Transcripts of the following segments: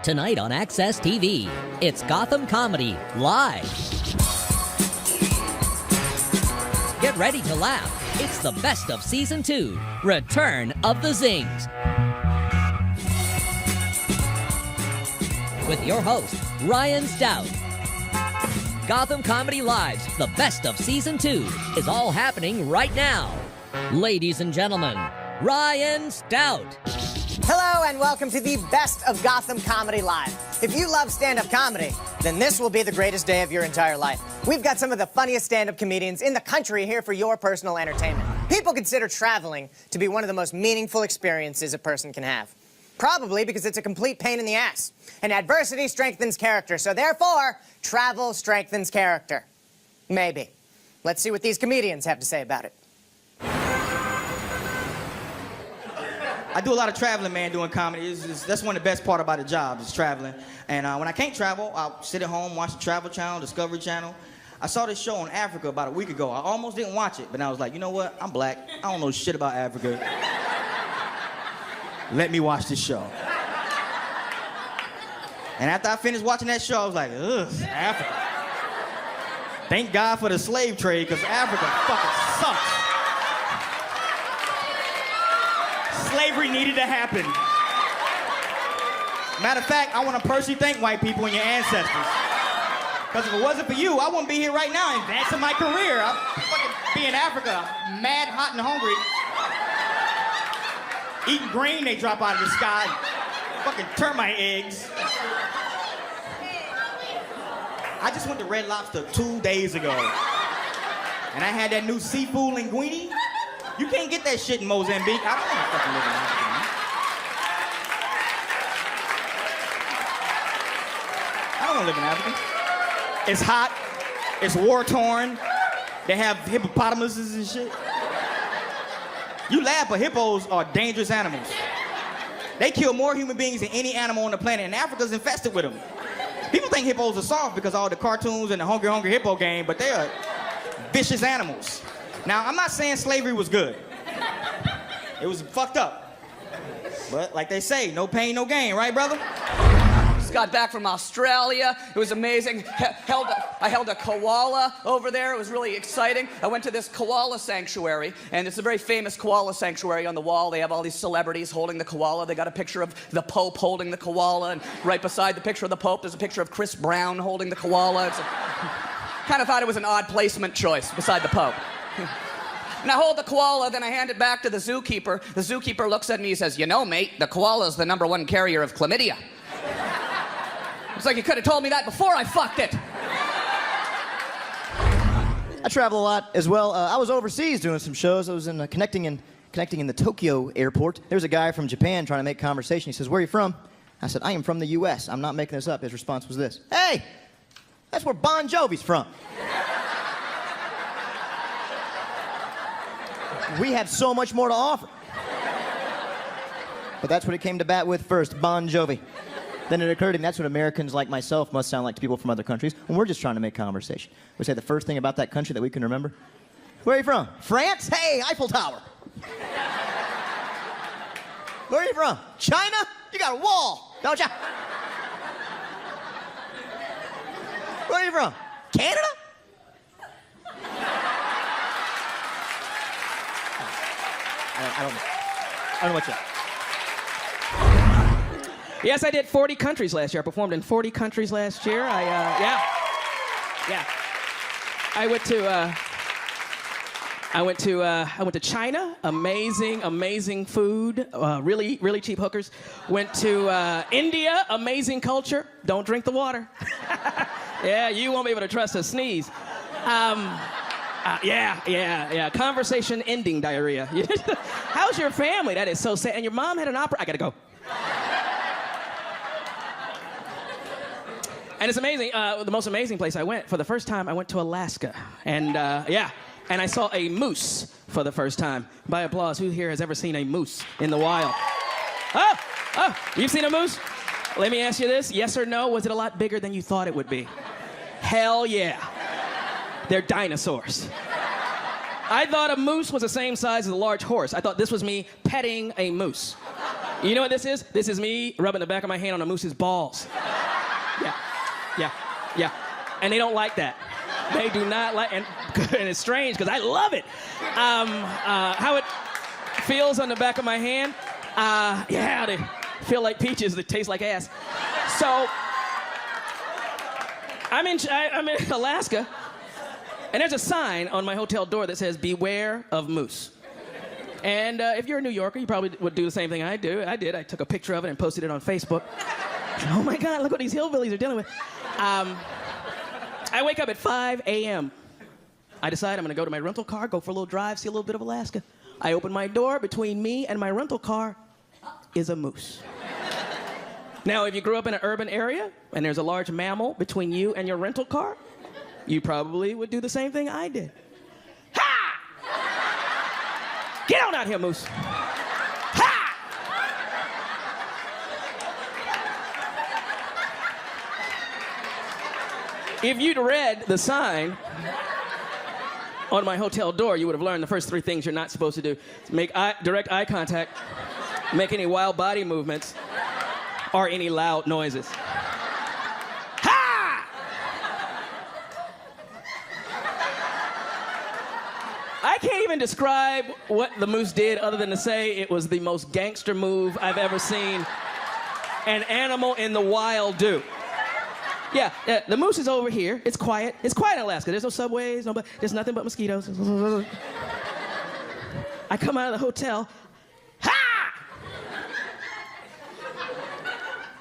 Tonight on Access TV, it's Gotham Comedy Live. Get ready to laugh. It's the best of Season 2, Return of the Zings. With your host, Ryan Stout. Gotham Comedy Live's The Best of Season 2 is all happening right now. Ladies and gentlemen, Ryan Stout. Hello and welcome to the Best of Gotham Comedy Live. If you love stand-up comedy, then this will be the greatest day of your entire life. We've got some of the funniest stand-up comedians in the country here for your personal entertainment. People consider traveling to be one of the most meaningful experiences a person can have. Probably because it's a complete pain in the ass. And adversity strengthens character, so therefore, travel strengthens character. Maybe. Let's see what these comedians have to say about it. I do a lot of traveling, man, doing comedy. That's one of the best part about the job, is traveling. And when I can't travel, I'll sit at home, watch the Travel Channel, Discovery Channel. I saw this show on Africa about a week ago. I almost didn't watch it, but I was like, you know what? I'm black. I don't know shit about Africa. Let me watch this show. And after I finished watching that show, I was like, ugh, Africa. Thank God for the slave trade, because Africa fucking sucks. Slavery needed to happen. Matter of fact, I want to personally thank white people and your ancestors. Because if it wasn't for you, I wouldn't be here right now advancing my career. I'd fucking be in Africa, mad, hot, and hungry. Eating grain they drop out of the sky. Fucking termite eggs. I just went to Red Lobster 2 days ago. And I had that new seafood linguine. You can't get that shit in Mozambique. I don't want to fucking live in Africa, man. I don't want to live in Africa. It's hot. It's war-torn. They have hippopotamuses and shit. You laugh, but hippos are dangerous animals. They kill more human beings than any animal on the planet, and Africa's infested with them. People think hippos are soft because of all the cartoons and the Hungry Hungry Hippo game, but they are vicious animals. Now, I'm not saying slavery was good. It was fucked up. But like they say, no pain, no gain, right, brother? Just got back from Australia. It was amazing. I held a koala over there. It was really exciting. I went to this koala sanctuary, and it's a very famous koala sanctuary. On the wall, they have all these celebrities holding the koala. They got a picture of the Pope holding the koala, and right beside the picture of the Pope, there's a picture of Chris Brown holding the koala. Kind of thought it was an odd placement choice beside the Pope. And I hold the koala, then I hand it back to the zookeeper. The zookeeper looks at me and says, you know, mate, the koala's the #1 carrier of chlamydia. It's like you could have told me that before I fucked it. I travel a lot as well. I was overseas doing some shows. I was in connecting in the Tokyo airport. There was a guy from Japan trying to make conversation. He says, where are you from? I said, I am from the U.S. I'm not making this up. His response was this. Hey, that's where Bon Jovi's from. We have so much more to offer. But that's what it came to bat with first, Bon Jovi. Then it occurred to me that's what Americans like myself must sound like to people from other countries when we're just trying to make conversation. We say the first thing about that country that we can remember. Where are you from? France? Hey, Eiffel Tower. Where are you from? China? You got a wall, don't ya? Where are you from? Canada? I don't know what you... Yes, I did 40 countries last year. I performed in 40 countries last year. Yeah. I went to China. Amazing food. Really cheap hookers. Went to India. Amazing culture. Don't drink the water. Yeah, you won't be able to trust a sneeze. Yeah. Conversation ending diarrhea. How's your family? That is so sad. And your mom had an opera. I gotta go. And it's amazing. The most amazing place I went, for the first time, I went to Alaska. And and I saw a moose for the first time. By applause, who here has ever seen a moose in the wild? Oh, you've seen a moose? Let me ask you this, yes or no, was it a lot bigger than you thought it would be? Hell yeah. They're dinosaurs. I thought a moose was the same size as a large horse. I thought this was me petting a moose. You know what this is? This is me rubbing the back of my hand on a moose's balls. Yeah. And they don't like that. They do not like, and it's strange because I love it. How it feels on the back of my hand, they feel like peaches that taste like ass. So, I'm in Alaska, and there's a sign on my hotel door that says, "Beware of moose." And if you're a New Yorker, you probably would do the same thing I do. I did. I took a picture of it and posted it on Facebook. Oh my God, look what these hillbillies are dealing with. I wake up at 5 a.m. I decide I'm gonna go to my rental car, go for a little drive, see a little bit of Alaska. I open my door. Between me and my rental car is a moose. Now, if you grew up in an urban area and there's a large mammal between you and your rental car, you probably would do the same thing I did. Ha! Get on out here, moose. Ha! If you'd read the sign on my hotel door, you would have learned the first 3 things you're not supposed to do. Make direct eye contact, make any wild body movements, or any loud noises. Ha! I can't even describe what the moose did other than to say it was the most gangster move I've ever seen an animal in the wild do. Yeah, the moose is over here. It's quiet. It's quiet in Alaska. There's no subways, there's nothing but mosquitoes. I come out of the hotel. Ha!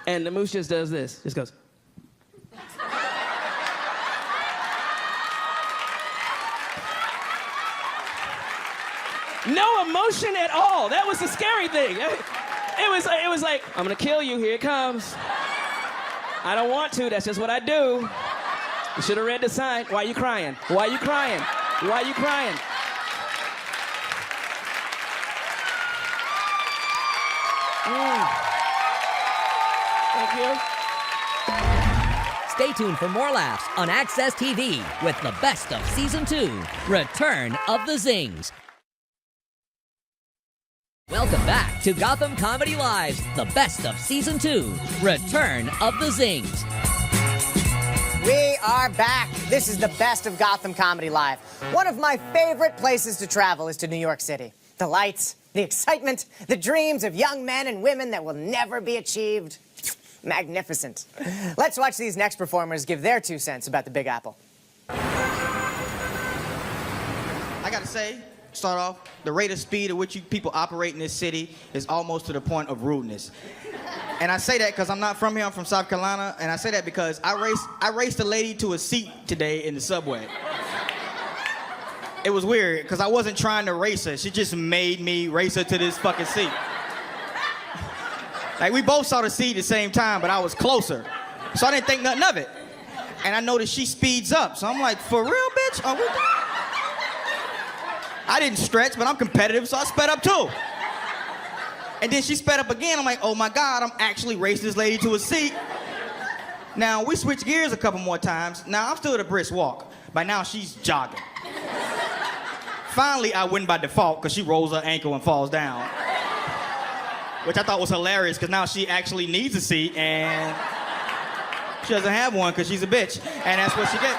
And the moose just does this. Just goes. No emotion at all. That was the scary thing. It was like, I'm gonna kill you. Here it comes. I don't want to. That's just what I do. You should have read the sign. Why are you crying? Why are you crying? Why are you crying? Thank you. Stay tuned for more laughs on Access TV with the best of Season 2, Return of the Zings. Welcome back to Gotham Comedy Live's The Best of Season 2, Return of the Zings. We are back. This is the best of Gotham Comedy Live. One of my favorite places to travel is to New York City. The lights, the excitement, the dreams of young men and women that will never be achieved. Magnificent. Let's watch these next performers give their 2 cents about the Big Apple. I gotta say, start off, the rate of speed at which you people operate in this city is almost to the point of rudeness. And I say that because I'm not from here, I'm from South Carolina, and I say that because I raced a lady to a seat today in the subway. It was weird, because I wasn't trying to race her, she just made me race her to this fucking seat. Like, we both saw the seat at the same time, but I was closer, so I didn't think nothing of it. And I noticed she speeds up, so I'm like, for real, bitch? Are we done? I didn't stretch, but I'm competitive, so I sped up too. And then she sped up again. I'm like, oh my God, I'm actually racing this lady to a seat. Now, we switched gears a couple more times. Now, I'm still at a brisk walk. By now, she's jogging. Finally, I win by default, because she rolls her ankle and falls down. Which I thought was hilarious, because now she actually needs a seat, and she doesn't have one, because she's a bitch. And that's what she gets.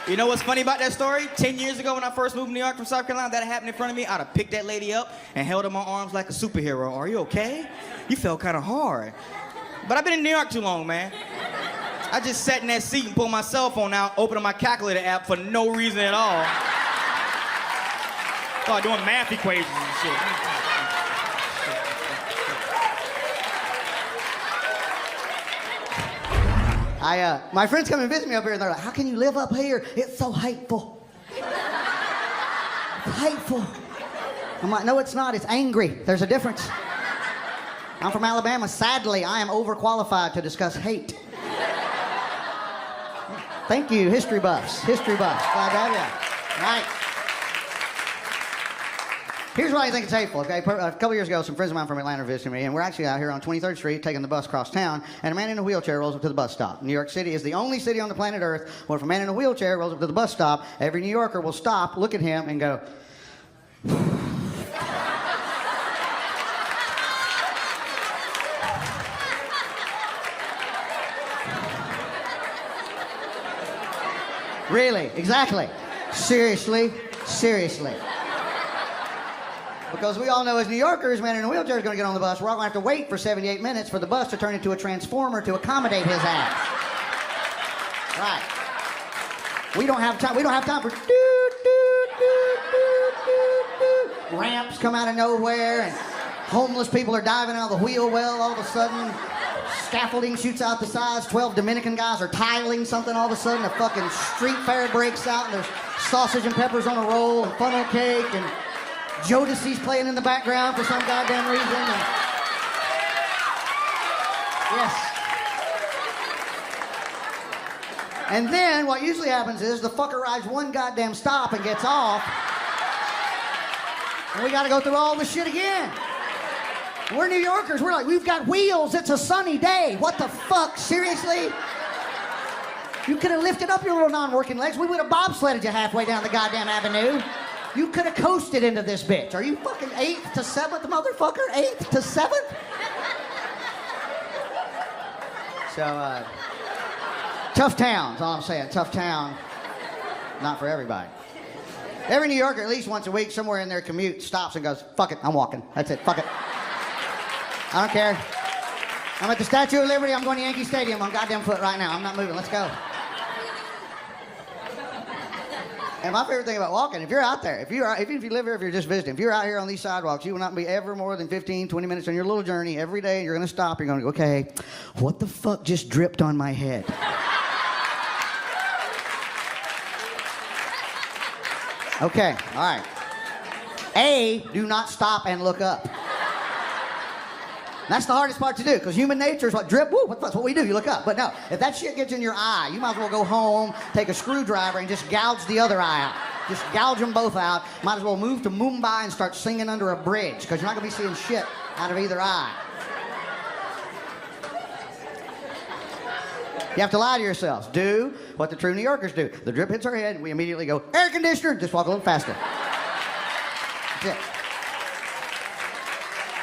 You know what's funny about that story? 10 years ago when I first moved to New York from South Carolina, that happened in front of me, I'd have picked that lady up and held her in my arms like a superhero. Are you okay? You felt kind of hard. But I've been in New York too long, man. I just sat in that seat and pulled my cell phone out, opening my calculator app for no reason at all. Started doing math equations and shit. My friends come and visit me up here, and they're like, how can you live up here? It's so hateful. It's hateful. I'm like, no, it's not. It's angry. There's a difference. I'm from Alabama. Sadly, I am overqualified to discuss hate. Thank you, history buffs. History buffs. Glad to have you. All right. Here's why I think it's hateful, okay? A couple years ago, some friends of mine from Atlanta visited me, and we're actually out here on 23rd Street taking the bus across town, and a man in a wheelchair rolls up to the bus stop. New York City is the only city on the planet Earth where if a man in a wheelchair rolls up to the bus stop, every New Yorker will stop, look at him, and go, really? Exactly. Seriously? Seriously. Because we all know as New Yorkers, a man in a wheelchair is going to get on the bus. We're all going to have to wait for 78 minutes for the bus to turn into a transformer to accommodate his ass. Right. We don't have time. We don't have time for ramps come out of nowhere and homeless people are diving out of the wheel well all of a sudden. Scaffolding shoots out the sides. 12 Dominican guys are tiling something all of a sudden. A fucking street fair breaks out and there's sausage and peppers on a roll and funnel cake and Jodeci's playing in the background for some goddamn reason. And yes. And then what usually happens is the fucker rides one goddamn stop and gets off. And we gotta go through all this shit again. We're New Yorkers. We're like, we've got wheels. It's a sunny day. What the fuck? Seriously? You could have lifted up your little non-working legs. We would have bobsledded you halfway down the goddamn avenue. You could have coasted into this bitch. Are you fucking 8th to 7th, motherfucker? 8th to 7th? So, tough town, is all I'm saying. Tough town. Not for everybody. Every New Yorker, at least once a week, somewhere in their commute, stops and goes, fuck it, I'm walking. That's it, fuck it. I don't care. I'm at the Statue of Liberty. I'm going to Yankee Stadium on goddamn foot right now. I'm not moving. Let's go. And my favorite thing about walking, if you're out there, even if you live here, if you're just visiting, if you're out here on these sidewalks, you will not be ever more than 15, 20 minutes on your little journey every day. You're going to stop. You're going to go, okay, what the fuck just dripped on my head? Okay, all right. A, do not stop and look up. That's the hardest part to do, because human nature is what drip, woo, that's what we do, you look up. But no, if that shit gets in your eye, you might as well go home, take a screwdriver, and just gouge the other eye out. Just gouge them both out. Might as well move to Mumbai and start singing under a bridge, because you're not going to be seeing shit out of either eye. You have to lie to yourselves. Do what the true New Yorkers do. The drip hits our head, and we immediately go, air conditioner, just walk a little faster. That's it.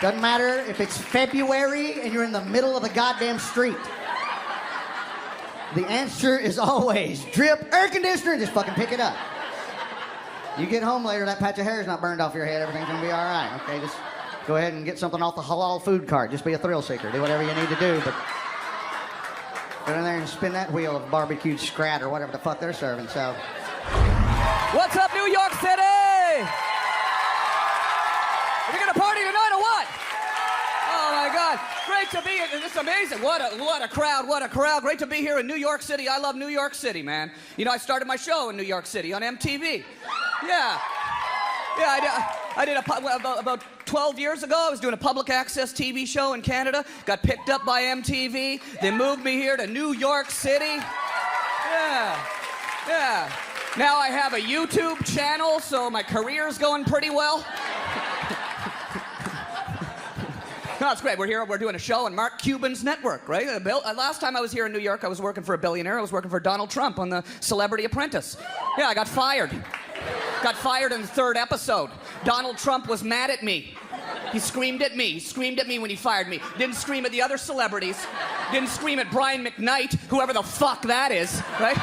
Doesn't matter if it's February and you're in the middle of the goddamn street. The answer is always drip, air conditioner, and just fucking pick it up. You get home later, that patch of hair is not burned off your head, everything's gonna be all right, okay? Just go ahead and get something off the halal food cart. Just be a thrill seeker. Do whatever you need to do, but get in there and spin that wheel of barbecued scrat or whatever the fuck they're serving, so. What's up, New York City? Are we gonna party tonight or what? Oh my God, great to be here. This is amazing. What a crowd, what a crowd. Great to be here in New York City. I love New York City, man. You know, I started my show in New York City on MTV. Yeah, I did about 12 years ago. I was doing a public access TV show in Canada. Got picked up by MTV. They moved me here to New York City. Yeah. Now I have a YouTube channel, so my career's going pretty well. No, it's great. We're here. We're doing a show on Mark Cuban's network, right? Last time I was here in New York, I was working for a billionaire. I was working for Donald Trump on The Celebrity Apprentice. Yeah, I got fired. Got fired in the 3rd episode. Donald Trump was mad at me. He screamed at me. He screamed at me when he fired me. Didn't scream at the other celebrities. Didn't scream at Brian McKnight, whoever the fuck that is, right?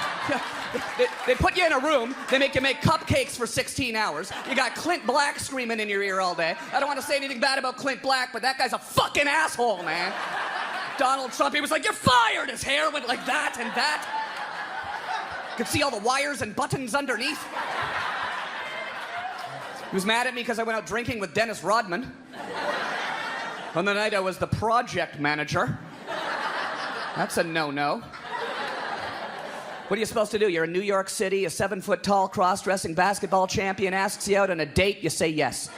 They put you in a room, they make you make cupcakes for 16 hours. You got Clint Black screaming in your ear all day. I don't want to say anything bad about Clint Black, but that guy's a fucking asshole, man. Donald Trump, he was like, you're fired! His hair went like that and that. You could see all the wires and buttons underneath. He was mad at me because I went out drinking with Dennis Rodman. On the night I was the project manager. That's a no-no. What are you supposed to do? You're in New York City, a 7-foot-tall cross-dressing basketball champion asks you out on a date, you say yes.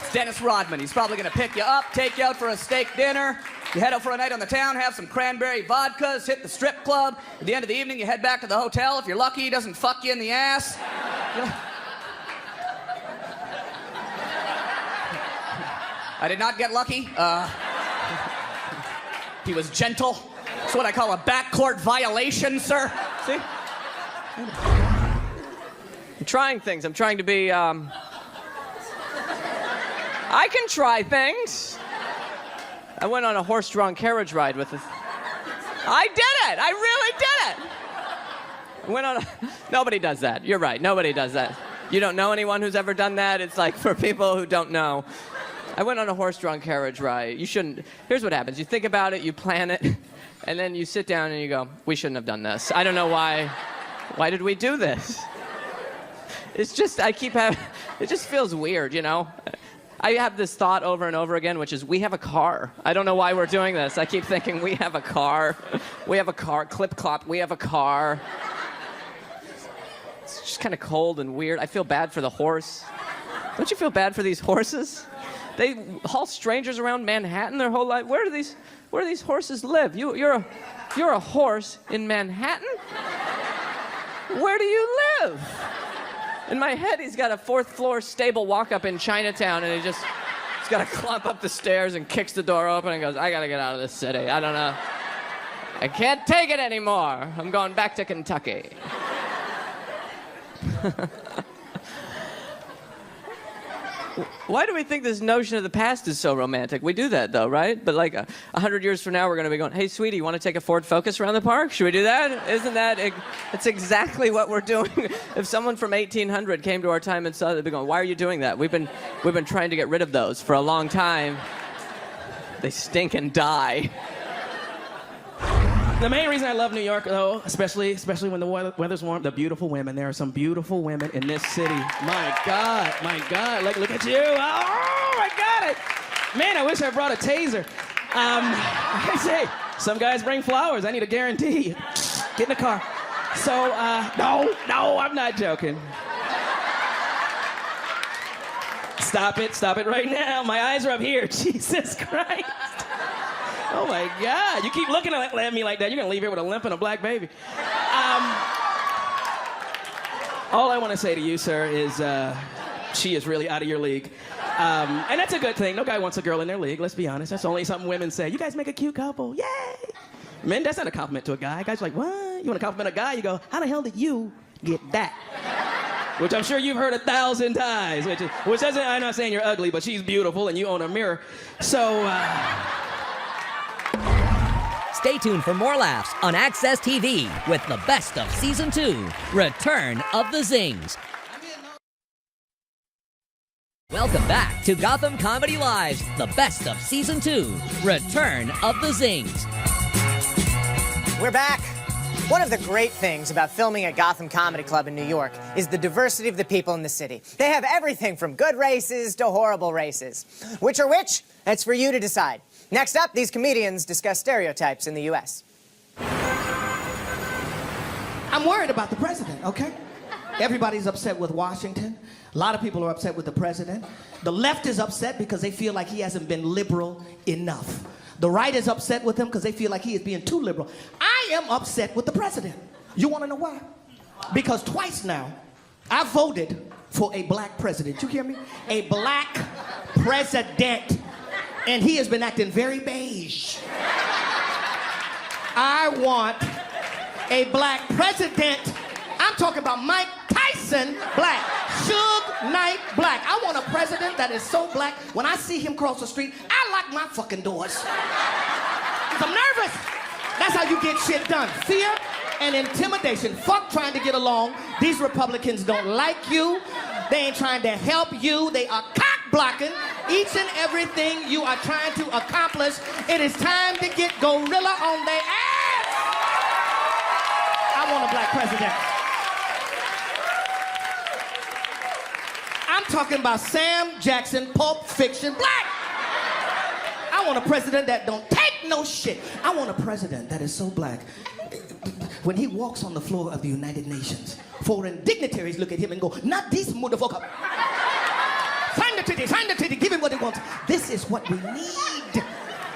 It's Dennis Rodman. He's probably gonna pick you up, take you out for a steak dinner. You head out for a night on the town, have some cranberry vodkas, hit the strip club. At the end of the evening, you head back to the hotel. If you're lucky, he doesn't fuck you in the ass. I did not get lucky. He was gentle. It's what I call a backcourt violation, sir. See? I'm trying things. I'm trying to be, I can try things. I went on a horse-drawn carriage ride with I did it! I really did it! I went on Nobody does that. You're right. Nobody does that. You don't know anyone who's ever done that? It's like for people who don't know. I went on a horse-drawn carriage ride. You shouldn't. Here's what happens. You think about it, you plan it, and then you sit down and you go, we shouldn't have done this. I don't know why. Why did we do this? It's just, it just feels weird, you know? I have this thought over and over again, which is we have a car. I don't know why we're doing this. I keep thinking we have a car. We have a car. Clip-clop, we have a car. It's just kind of cold and weird. I feel bad for the horse. Don't you feel bad for these horses? They haul strangers around Manhattan their whole life. Where do these horses live? You're a horse in Manhattan? Where do you live? In my head, he's got a fourth-floor stable walk-up in Chinatown, and he's got to climb up the stairs and kicks the door open and goes, I got to get out of this city. I don't know. I can't take it anymore. I'm going back to Kentucky. Why do we think this notion of the past is so romantic? We do that, though, right? But like 100 years from now, we're going to be going, hey, sweetie, you want to take a Ford Focus around the park? Should we do that? Isn't that, it's exactly what we're doing. If someone from 1800 came to our time and saw that, they'd be going, why are you doing that? We've been trying to get rid of those for a long time. They stink and die. The main reason I love New York, though, especially when the weather's warm, the beautiful women. There are some beautiful women in this city. My God. Like, look at you. Oh, my God. Man, I wish I brought a taser. I say, some guys bring flowers. I need a guarantee. Get in the car. So, no, I'm not joking. Stop it right now. My eyes are up here. Jesus Christ. Oh my God, you keep looking at me like that, you're gonna leave here with a limp and a black baby. All I wanna say to you, sir, is she is really out of your league. And that's a good thing. No guy wants a girl in their league, let's be honest. That's only something women say. You guys make a cute couple, yay! Men, that's not a compliment to a guy. Guys are like, what? You wanna compliment a guy, you go, how the hell did you get that? Which I'm sure you've heard 1,000 times, which doesn't, I'm not saying you're ugly, but she's beautiful and you own a mirror. So, Stay tuned for more laughs on Access TV with the best of Season 2, Return of the Zings. Welcome back to Gotham Comedy Live's The Best of Season 2, Return of the Zings. We're back. One of the great things about filming at Gotham Comedy Club in New York is the diversity of the people in the city. They have everything from good races to horrible races. Which are which? That's for you to decide. Next up, these comedians discuss stereotypes in the U.S. I'm worried about the president, okay? Everybody's upset with Washington. A lot of people are upset with the president. The left is upset because they feel like he hasn't been liberal enough. The right is upset with him because they feel like he is being too liberal. I am upset with the president. You want to know why? Because twice now, I voted for a black president. You hear me? A black president. And he has been acting very beige. I want a black president. I'm talking about Mike Tyson black. Suge Knight black. I want a president that is so black, when I see him cross the street, I lock my fucking doors. 'Cause I'm nervous. That's how you get shit done. Fear and intimidation. Fuck trying to get along. These Republicans don't like you. They ain't trying to help you. They are cock blocking each and everything you are trying to accomplish. It is time to get gorilla on their ass. I want a black president. I'm talking about Sam Jackson, Pulp Fiction black. I want a president that don't take no shit. I want a president that is so black. When he walks on the floor of the United Nations, foreign dignitaries look at him and go, not this motherfucker. Sign the treaty, give him what he wants. This is what we need.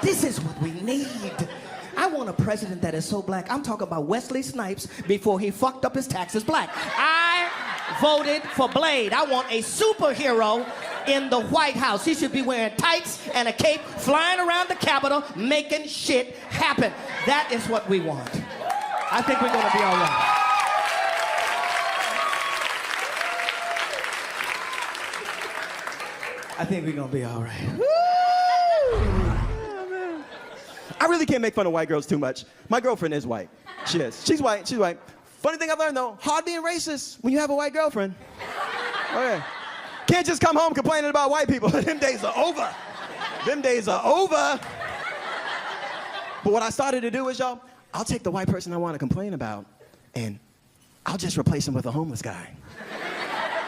This is what we need. I want a president that is so black. I'm talking about Wesley Snipes before he fucked up his taxes black. I voted for Blade. I want a superhero in the White House. He should be wearing tights and a cape, flying around the Capitol, making shit happen. That is what we want. I think we're gonna be all right. I think we're gonna be all right. I really can't make fun of white girls too much. My girlfriend is white. She is. She's white. She's white. Funny thing I've learned though, hard being racist when you have a white girlfriend. Okay. Can't just come home complaining about white people. Them days are over. Them days are over. But what I started to do is, y'all, I'll take the white person I want to complain about and I'll just replace him with a homeless guy.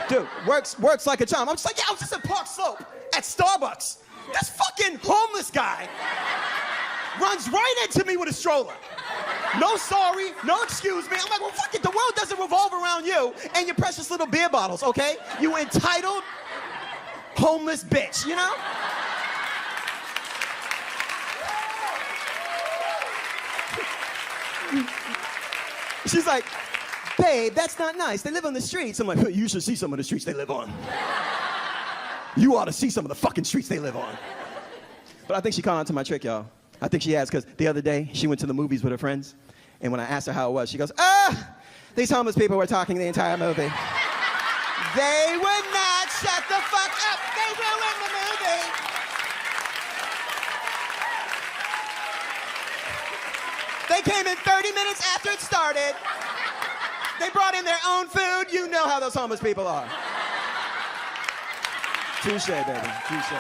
Dude, works like a charm. I'm just like, yeah, I was just in Park Slope at Starbucks. This fucking homeless guy runs right into me with a stroller. No sorry, no excuse me. I'm like, well, fuck it, the world doesn't revolve around you and your precious little beer bottles, okay? You entitled, homeless bitch, you know? She's like, babe, that's not nice. They live on the streets. I'm like, you should see some of the streets they live on. You ought to see some of the fucking streets they live on. But I think she caught on to my trick, y'all. I think she has, because the other day, she went to the movies with her friends, and when I asked her how it was, she goes, these homeless people were talking the entire movie. They would not shut the fuck up. They ruined the movie. They came in 30 minutes after it started. They brought in their own food. You know how those homeless people are. Touche, baby, touche.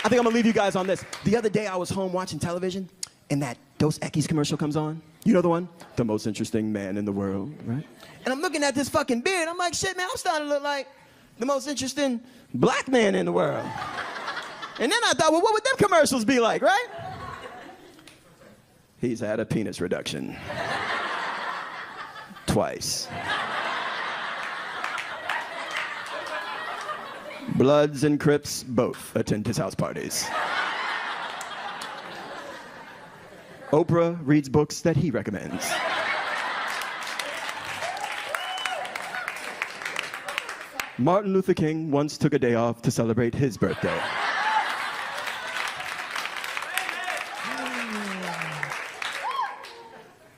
I think I'm gonna leave you guys on this. The other day I was home watching television and that Dos Equis commercial comes on. You know the one? The most interesting man in the world, right? And I'm looking at this fucking beard. I'm like, shit, man, I'm starting to look like the most interesting black man in the world. And then I thought, well, what would them commercials be like, right? He's had a penis reduction. Twice. Bloods and Crips both attend his house parties. Oprah reads books that he recommends. Martin Luther King once took a day off to celebrate his birthday.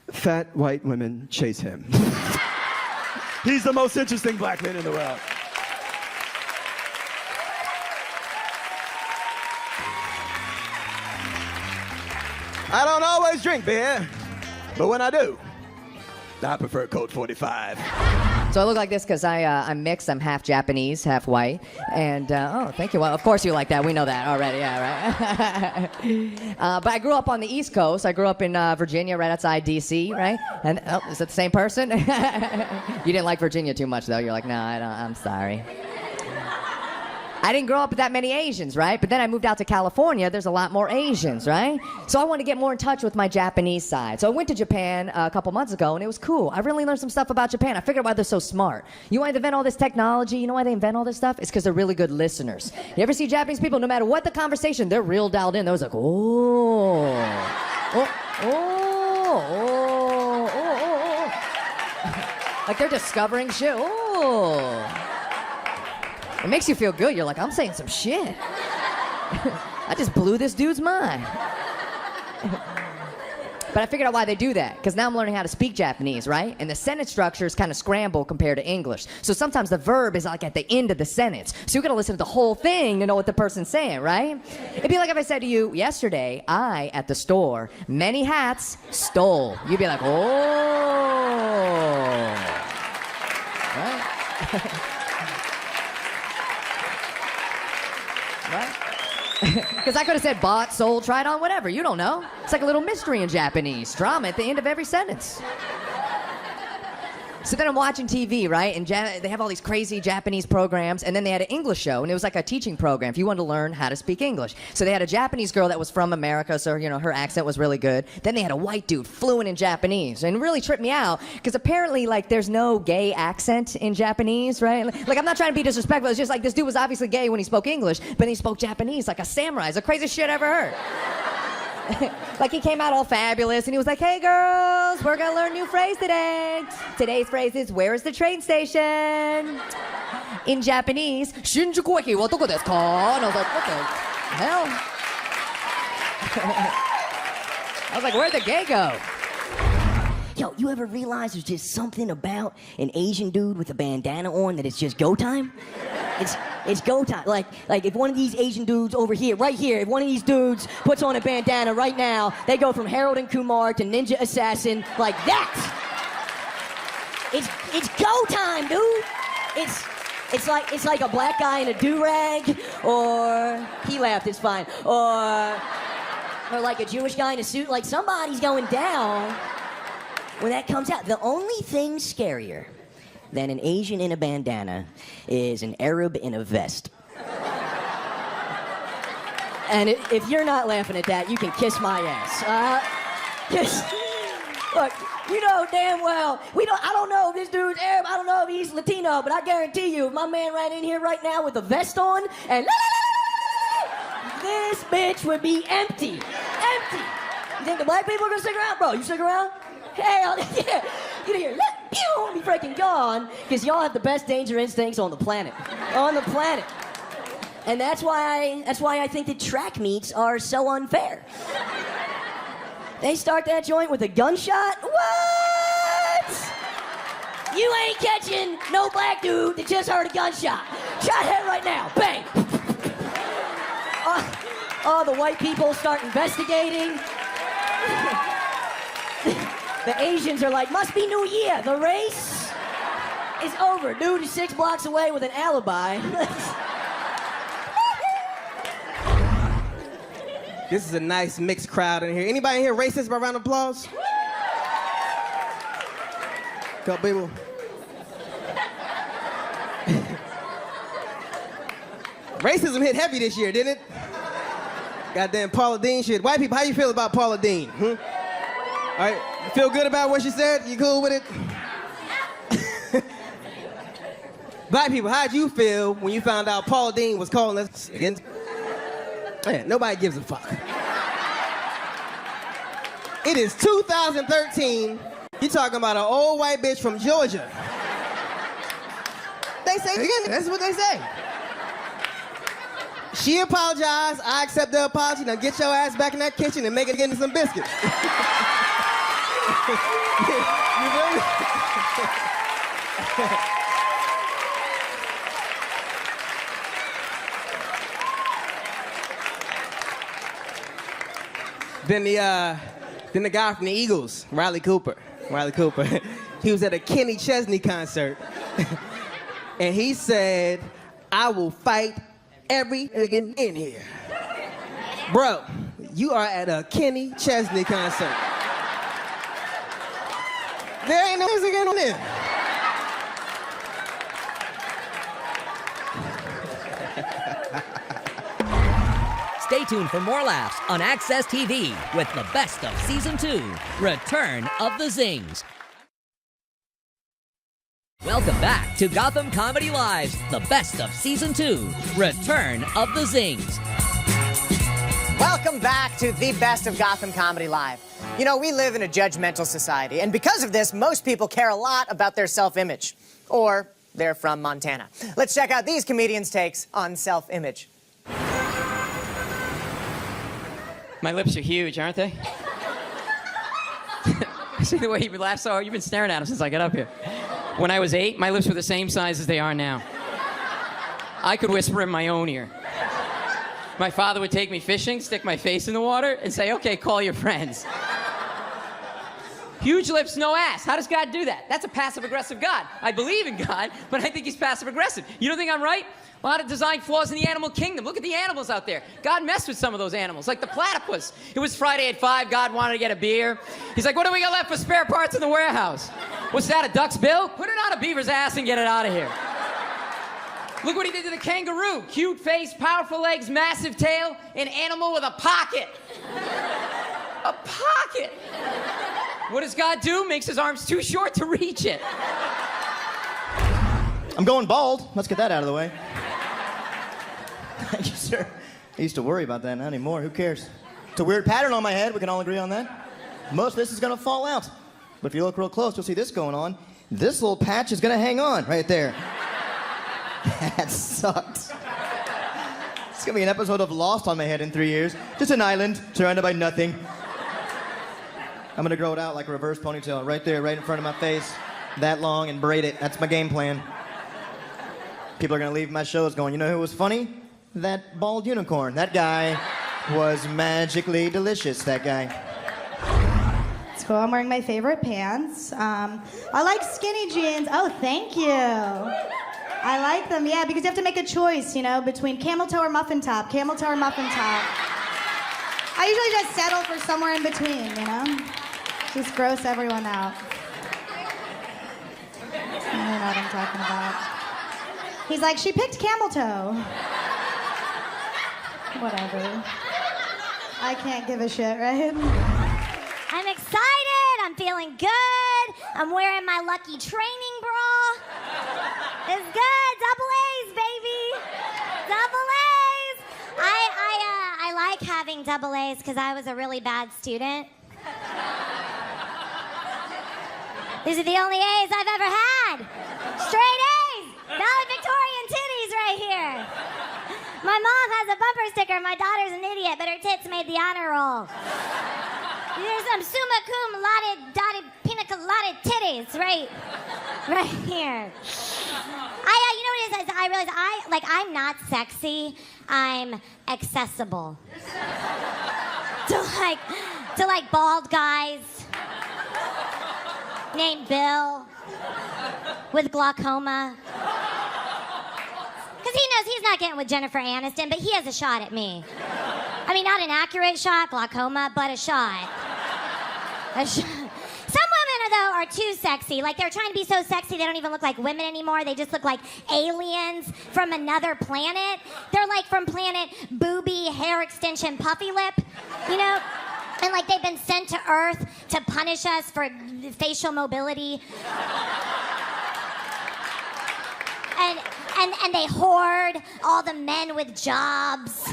Fat white women chase him. He's the most interesting black man in the world. I don't always drink beer, but when I do, I prefer Colt 45. So I look like this because I'm mixed. I'm half Japanese, half white. And, oh, thank you. Well, of course you like that. We know that already, yeah, right? But I grew up on the East Coast. I grew up in Virginia, right outside D.C., right? And, oh, is that the same person? You didn't like Virginia too much, though. You're like, no, I'm sorry. I didn't grow up with that many Asians, right? But then I moved out to California. There's a lot more Asians, right? So I want to get more in touch with my Japanese side. So I went to Japan a couple months ago, and it was cool. I really learned some stuff about Japan. I figured out why they're so smart. You know why they invent all this technology? You know why they invent all this stuff? It's because they're really good listeners. You ever see Japanese people, no matter what the conversation, they're real dialed in. They're always like, like they're discovering shit. It makes you feel good. You're like, I'm saying some shit. I just blew this dude's mind. But I figured out why they do that, because now I'm learning how to speak Japanese, right? And the sentence structure is kind of scrambled compared to English. So sometimes the verb is like at the end of the sentence. So you gotta listen to the whole thing to know what the person's saying, right? It'd be like if I said to you, yesterday, I, at the store, many hats, stole. You'd be like, oh. Right? Right? Because I could have said bought, sold, tried on, whatever. You don't know. It's like a little mystery in Japanese. Drama at the end of every sentence. So then I'm watching TV, right? And they have all these crazy Japanese programs, and then they had an English show, and it was like a teaching program if you wanted to learn how to speak English. So they had a Japanese girl that was from America, so, you know, her accent was really good. Then they had a white dude fluent in Japanese, and it really tripped me out, because apparently, like, there's no gay accent in Japanese, right? Like, I'm not trying to be disrespectful. It's just like this dude was obviously gay when he spoke English, but he spoke Japanese like a samurai. It's the craziest shit I ever heard. Like he came out all fabulous and he was like, hey girls, we're gonna learn a new phrase today. Today's phrase is, where is the train station? In Japanese, Shinjuku eki wa doko desu ka? And I was like, what the hell? I was like, where'd the gay go? Yo, you ever realize there's just something about an Asian dude with a bandana on that it's just go time? It's go time. Like if one of these Asian dudes over here, right here, if one of these dudes puts on a bandana right now, they go from Harold and Kumar to Ninja Assassin like that. It's go time, dude. It's like a black guy in a do-rag, or he laughed, it's fine, or like a Jewish guy in a suit. Like somebody's going down when that comes out. The only thing scarier than an Asian in a bandana is an Arab in a vest. And if you're not laughing at that, you can kiss my ass. Look, you know damn well, I don't know if this dude's Arab, I don't know if he's Latino, but I guarantee you, if my man ran in here right now with a vest on, and this bitch would be empty. Empty. You think the black people are gonna stick around? Bro, you stick around? Hell yeah. You hear, pew, be freaking gone, because y'all have the best danger instincts on the planet. On the planet. And that's why I think that track meets are so unfair. They start that joint with a gunshot? What? You ain't catching no black dude that just heard a gunshot. Shot head right now, bang. The white people start investigating. The Asians are like, must be New Year. The race is over. Dude is 6 blocks away with an alibi. This is a nice mixed crowd in here. Anybody in here racist by round of applause? Couple people. Racism hit heavy this year, didn't it? Goddamn Paula Deen shit. White people, how you feel about Paula Deen? All right, you feel good about what she said? You cool with it? Black people, how'd you feel when you found out Paula Deen was calling us against? Man, nobody gives a fuck. It is 2013. You talking about an old white bitch from Georgia. They say, that's what they say. She apologized, I accept the apology. Now get your ass back in that kitchen and make it into some biscuits. You feel me? Then the guy from the Eagles, Riley Cooper. He was at a Kenny Chesney concert. And he said, I will fight every nigga in here. Bro, you are at a Kenny Chesney concert. There ain't no nigga on there. Stay tuned for more laughs on Access TV with the best of Season 2, Return of the Zings. Welcome back to Gotham Comedy Live's The Best of Season 2, Return of the Zings. Welcome back to the best of Gotham Comedy Live. You know, we live in a judgmental society, and because of this, most people care a lot about their self-image. Or they're from Montana. Let's check out these comedians' takes on self-image. My lips are huge, aren't they? See the way you laugh so hard? You've been staring at them since I got up here. When I was 8, my lips were the same size as they are now. I could whisper in my own ear. My father would take me fishing, stick my face in the water, and say, okay, call your friends. Huge lips, no ass. How does God do that? That's a passive-aggressive God. I believe in God, but I think he's passive-aggressive. You don't think I'm right? A lot of design flaws in the animal kingdom. Look at the animals out there. God messed with some of those animals, like the platypus. It was Friday at 5. God wanted to get a beer. He's like, what do we got left for spare parts in the warehouse? What's that, a duck's bill? Put it on a beaver's ass and get it out of here. Look what he did to the kangaroo. Cute face, powerful legs, massive tail, an animal with a pocket. A pocket. What does God do? Makes his arms too short to reach it. I'm going bald. Let's get that out of the way. Thank you, sir. I used to worry about that, not anymore. Who cares? It's a weird pattern on my head. We can all agree on that. Most of this is gonna fall out. But if you look real close, you'll see this going on. This little patch is gonna hang on right there. That sucks. It's gonna be an episode of Lost on my head in 3 years. Just an island surrounded by nothing. I'm gonna grow it out like a reverse ponytail right there, right in front of my face, that long, and braid it. That's my game plan. People are gonna leave my shows going, you know who was funny? That bald unicorn. That guy was magically delicious, that guy. It's cool. I'm wearing my favorite pants. I like skinny jeans. Oh, thank you. I like them, yeah, because you have to make a choice, you know, between camel toe or muffin top. Camel toe or muffin top. I usually just settle for somewhere in between, you know? Just gross everyone out. You know what I'm talking about. He's like, she picked camel toe. Whatever. I can't give a shit, right? I'm excited. I'm feeling good. I'm wearing my lucky training bra. It's good. Double A's, baby. Double A's. I like having double A's because I was a really bad student. These are the only A's I've ever had. Straight A's. Valedictorian titties right here. My mom has a bumper sticker. My daughter's an idiot, but her tits made the honor roll. There's some summa cum laude, dotted, pina colada titties right here. You know what it is? I realize I'm not sexy. I'm accessible. to bald guys named Bill with glaucoma. Because he knows he's not getting with Jennifer Aniston, but he has a shot at me. I mean, not an accurate shot, glaucoma, but a shot. Some women, though, are too sexy. Like, they're trying to be so sexy they don't even look like women anymore. They just look like aliens from another planet. They're like from planet Booby, Hair Extension, Puffy Lip, you know? And like they've been sent to Earth to punish us for facial mobility. And they hoard all the men with jobs.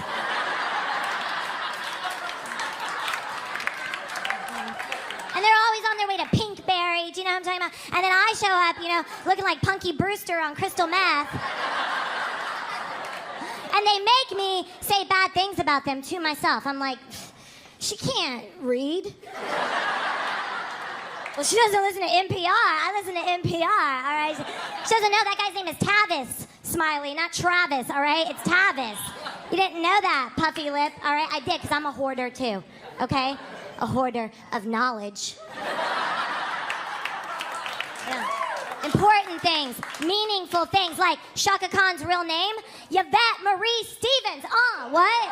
And they're always on their way to Pinkberry, do you know what I'm talking about? And then I show up, you know, looking like Punky Brewster on crystal meth. And they make me say bad things about them to myself. I'm like, she can't read. Well, she doesn't listen to NPR. I listen to NPR, all right? She doesn't know that guy's name is Tavis Smiley, not Travis, all right? It's Tavis. You didn't know that, Puffy Lip, all right? I did, because I'm a hoarder, too, okay? A hoarder of knowledge. Yeah. Important things, meaningful things, like Shaka Khan's real name, Yvette Marie Stevens. What?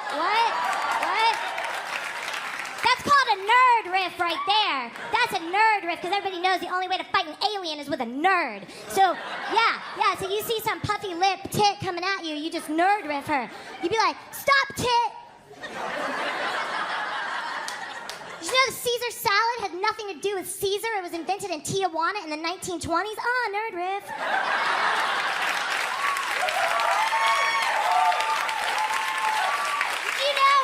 That's called a nerd riff right there. That's a nerd riff, because everybody knows the only way to fight an alien is with a nerd. So, yeah, so you see some puffy lip tit coming at you, you just nerd riff her. You'd be like, stop, tit! Did you know the Caesar salad had nothing to do with Caesar? It was invented in Tijuana in the 1920s. Nerd riff. Did you know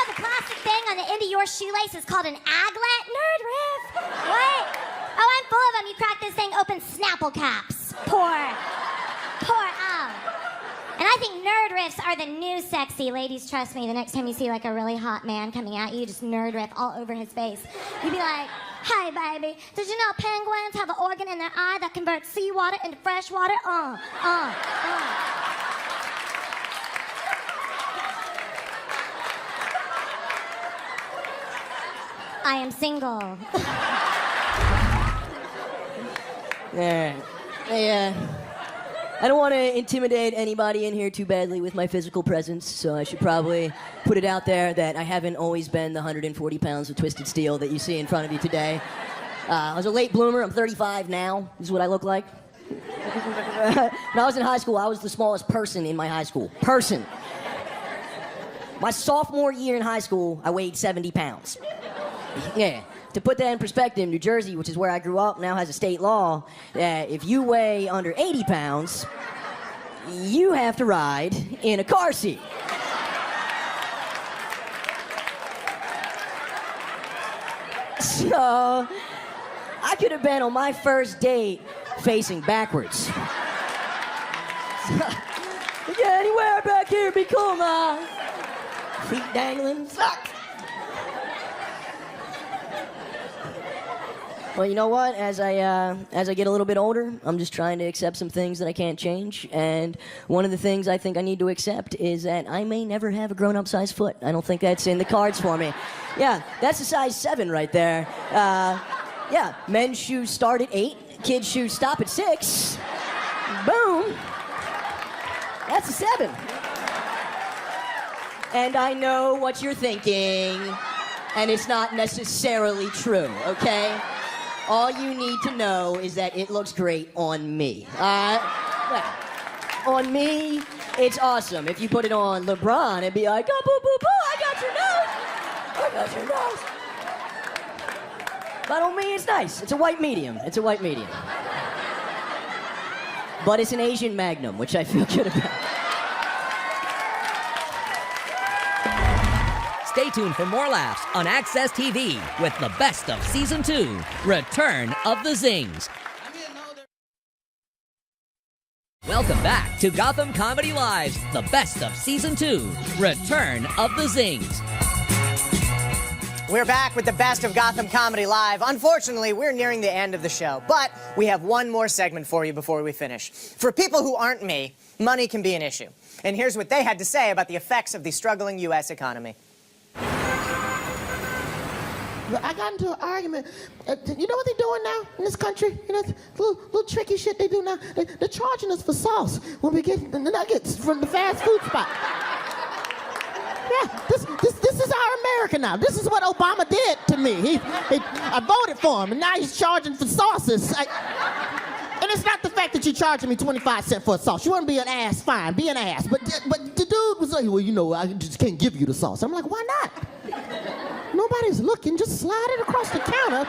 the plastic thing on the end of your shoelace is called an aglet? Nerd riff. What? Oh, I'm full of them. You crack this thing open, Snapple caps. Pour out. And I think nerd riffs are the new sexy. Ladies, trust me, the next time you see like a really hot man coming at you, just nerd riff all over his face. You'd be like, hey, baby, did you know penguins have an organ in their eye that converts seawater into fresh water? I am single. I don't want to intimidate anybody in here too badly with my physical presence, so I should probably put it out there that I haven't always been the 140 pounds of twisted steel that you see in front of you today. I was a late bloomer. I'm 35 now. This is what I look like. When I was in high school, I was the smallest person in my high school. My sophomore year in high school, I weighed 70 pounds. Yeah. To put that in perspective, New Jersey, which is where I grew up, now has a state law that if you weigh under 80 pounds, you have to ride in a car seat. So I could have been on my first date facing backwards. Yeah, anywhere back here be cool, ma. Feet dangling. Fuck. Well, you know what? As I get a little bit older, I'm just trying to accept some things that I can't change. And one of the things I think I need to accept is that I may never have a grown-up size foot. I don't think that's in the cards for me. Yeah, that's a size 7 right there. Yeah, men's shoes start at 8, kids' shoes stop at 6. Boom. That's a 7. And I know what you're thinking, and it's not necessarily true, okay? All you need to know is that it looks great on me. Yeah. On me, it's awesome. If you put it on LeBron, it'd be like, oh, boo, boo, boo, I got your nose. I got your nose. But on me, it's nice. It's a white medium. It's a white medium. But it's an Asian Magnum, which I feel good about. Stay tuned for more laughs on Access TV with the best of Season 2, Return of the Zings. Welcome back to Gotham Comedy Live's The Best of Season 2, Return of the Zings. We're back with the best of Gotham Comedy Live. Unfortunately, we're nearing the end of the show, but we have one more segment for you before we finish. For people who aren't me, money can be an issue. And here's what they had to say about the effects of the struggling U.S. economy. I got into an argument. You know what they're doing now in this country? You know, little tricky shit they do now. They're charging us for sauce when we get the nuggets from the fast food spot. Yeah, this is our America now. This is what Obama did to me. I voted for him, and now he's charging for sauces. And it's not the fact that you're charging me 25 cents for a sauce. You want to be an ass, fine, be an ass. But the dude was like, well, you know, I just can't give you the sauce. I'm like, why not? Nobody's looking, just slide it across the counter.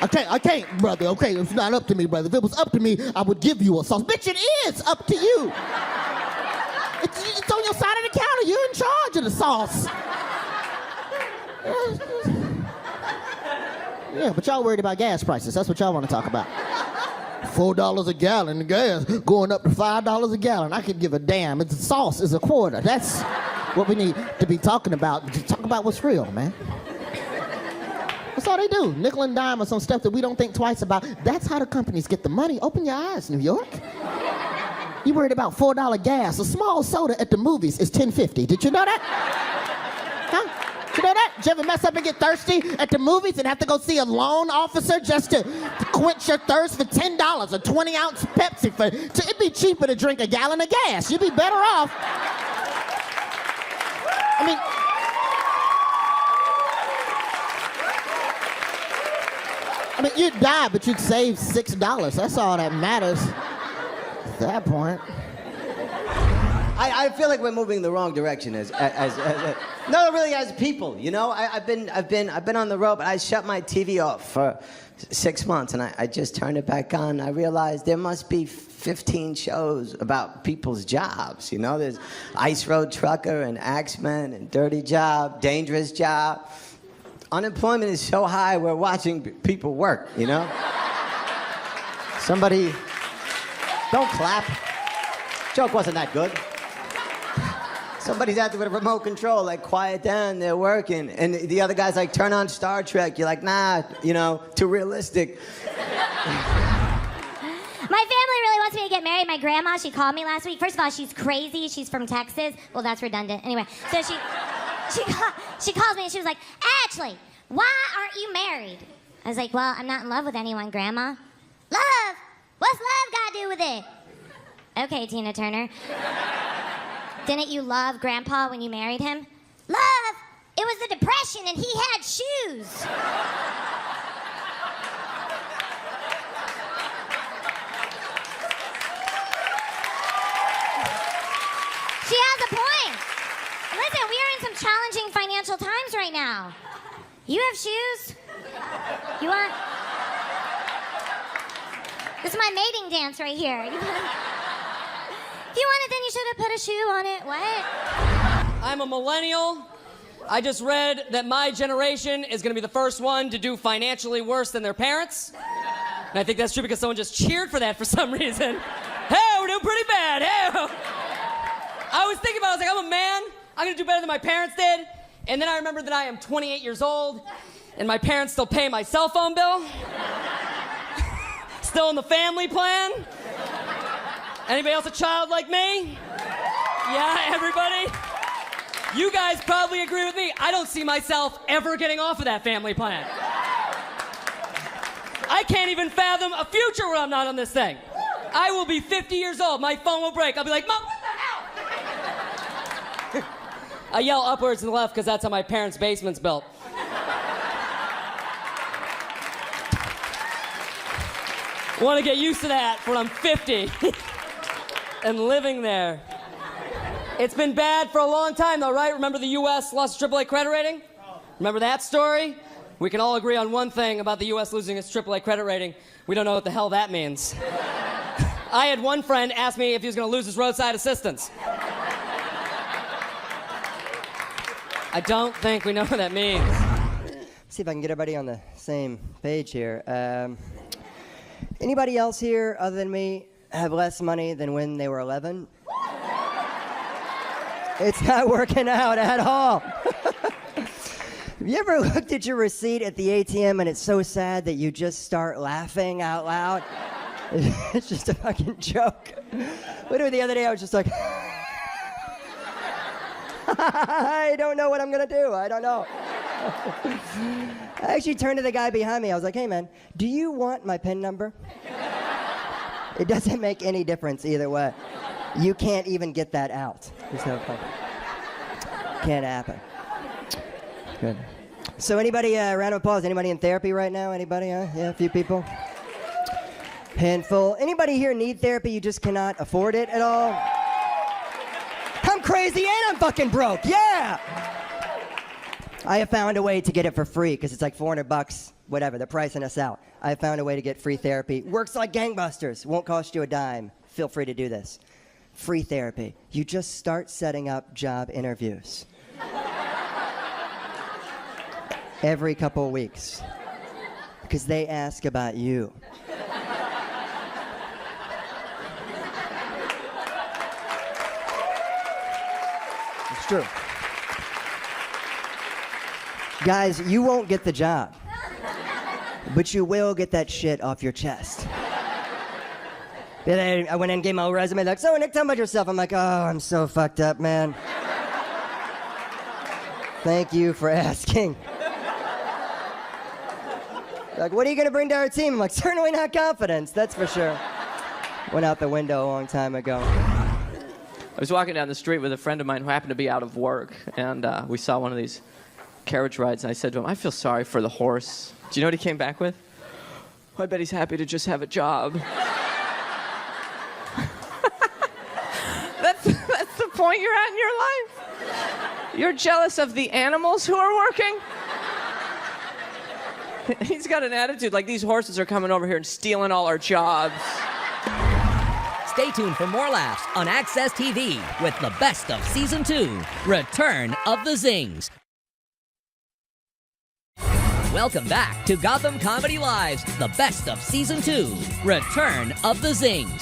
I can't, brother, okay? It's not up to me, brother. If it was up to me, I would give you a sauce. Bitch, it is up to you. It's on your side of the counter. You're in charge of the sauce. Yeah, but y'all worried about gas prices. That's what y'all want to talk about. $4 a gallon, the gas going up to $5 a gallon. I could give a damn. The sauce is a quarter. That's what we need to be talking about. Talk about what's real, man. That's all they do. Nickel and dime or some stuff that we don't think twice about. That's how the companies get the money. Open your eyes, New York. You worried about $4 gas. A small soda at the movies is $10.50. Did you know that? Huh? You know that? Did you ever mess up and get thirsty at the movies and have to go see a loan officer just to quench your thirst for $10? A 20-ounce Pepsi it'd be cheaper to drink a gallon of gas. You'd be better off. I mean, you'd die, but you'd save $6. That's all that matters at that point. I feel like we're moving in the wrong direction as people. You know, I've been on the road, but I shut my TV off for 6 months, and I just turned it back on. I realized there must be 15 shows about people's jobs. You know, there's Ice Road Trucker and Axeman and Dirty Job, Dangerous Job. Unemployment is so high, we're watching people work. You know. Somebody, don't clap. Joke wasn't that good. Somebody's out there with a remote control, like, quiet down, they're working. And the other guy's like, turn on Star Trek. You're like, nah, you know, too realistic. My family really wants me to get married. My grandma, she called me last week. First of all, she's crazy. She's from Texas. Well, that's redundant. Anyway, so she calls me and she was like, Ashley, why aren't you married? I was like, well, I'm not in love with anyone, Grandma. Love? What's love got to do with it? Okay, Tina Turner. Didn't you love Grandpa when you married him? Love? It was the Depression and he had shoes. She has a point. Listen, we are in some challenging financial times right now. You have shoes? You want? This is my mating dance right here. If you want it, then you should have put a shoe on it. What? I'm a millennial. I just read that my generation is going to be the first one to do financially worse than their parents. And I think that's true because someone just cheered for that for some reason. Hey, we're doing pretty bad. Hey. I was thinking about it. I was like, I'm a man. I'm going to do better than my parents did. And then I remembered that I am 28 years old, and my parents still pay my cell phone bill. Still in the family plan. Anybody else a child like me? Yeah, everybody? You guys probably agree with me. I don't see myself ever getting off of that family plan. I can't even fathom a future where I'm not on this thing. I will be 50 years old. My phone will break. I'll be like, Mom, what the hell? I yell upwards and left because that's how my parents' basement's built. Want to get used to that when I'm 50 and living there. It's been bad for a long time, though, right? Remember the U.S. lost its AAA credit rating? Remember that story? We can all agree on one thing about the U.S. losing its AAA credit rating. We don't know what the hell that means. I had one friend ask me if he was going to lose his roadside assistance. I don't think we know what that means. See if I can get everybody on the same page here. Anybody else here, other than me, have less money than when they were 11? It's not working out at all. Have you ever looked at your receipt at the ATM and it's so sad that you just start laughing out loud? It's just a fucking joke. Literally the other day I was just like, I don't know what I'm gonna do. I don't know. I actually turned to the guy behind me. I was like, hey man, do you want my PIN number? It doesn't make any difference either way. You can't even get that out. There's no fun. Can't happen. Good. So anybody, round of applause, anybody in therapy right now? Anybody, Yeah, a few people. Handful. Anybody here need therapy? You just cannot afford it at all? I'm crazy and I'm fucking broke, yeah! I have found a way to get it for free, because it's like $400, whatever, they're pricing us out. I have found a way to get free therapy. Works like gangbusters, won't cost you a dime. Feel free to do this. Free therapy. You just start setting up job interviews. Every couple of weeks. Because they ask about you. It's true. Guys, you won't get the job. But you will get that shit off your chest. And then I went in and gave my resume, like, so Nick, tell me about yourself. I'm like, oh, I'm so fucked up, man. Thank you for asking. Like, what are you gonna bring to our team? I'm like, certainly not confidence, that's for sure. Went out the window a long time ago. I was walking down the street with a friend of mine who happened to be out of work, and we saw one of these carriage rides, and I said to him, I feel sorry for the horse. Do you know what he came back with? Oh, I bet he's happy to just have a job. That's the point you're at in your life? You're jealous of the animals who are working? He's got an attitude like these horses are coming over here and stealing all our jobs. Stay tuned for more laughs on Access TV with the best of Season 2, Return of the Zings. Welcome back to Gotham Comedy Live's The Best of Season 2, Return of the Zings.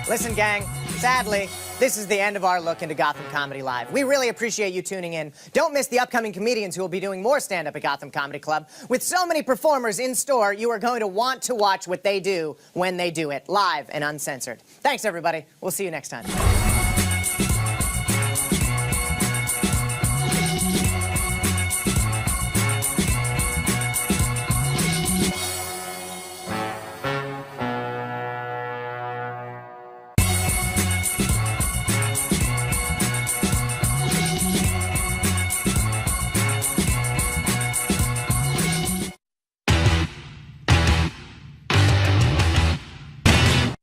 Listen, gang, sadly, this is the end of our look into Gotham Comedy Live. We really appreciate you tuning in. Don't miss the upcoming comedians who will be doing more stand-up at Gotham Comedy Club. With so many performers in store, you are going to want to watch what they do when they do it, live and uncensored. Thanks, everybody. We'll see you next time.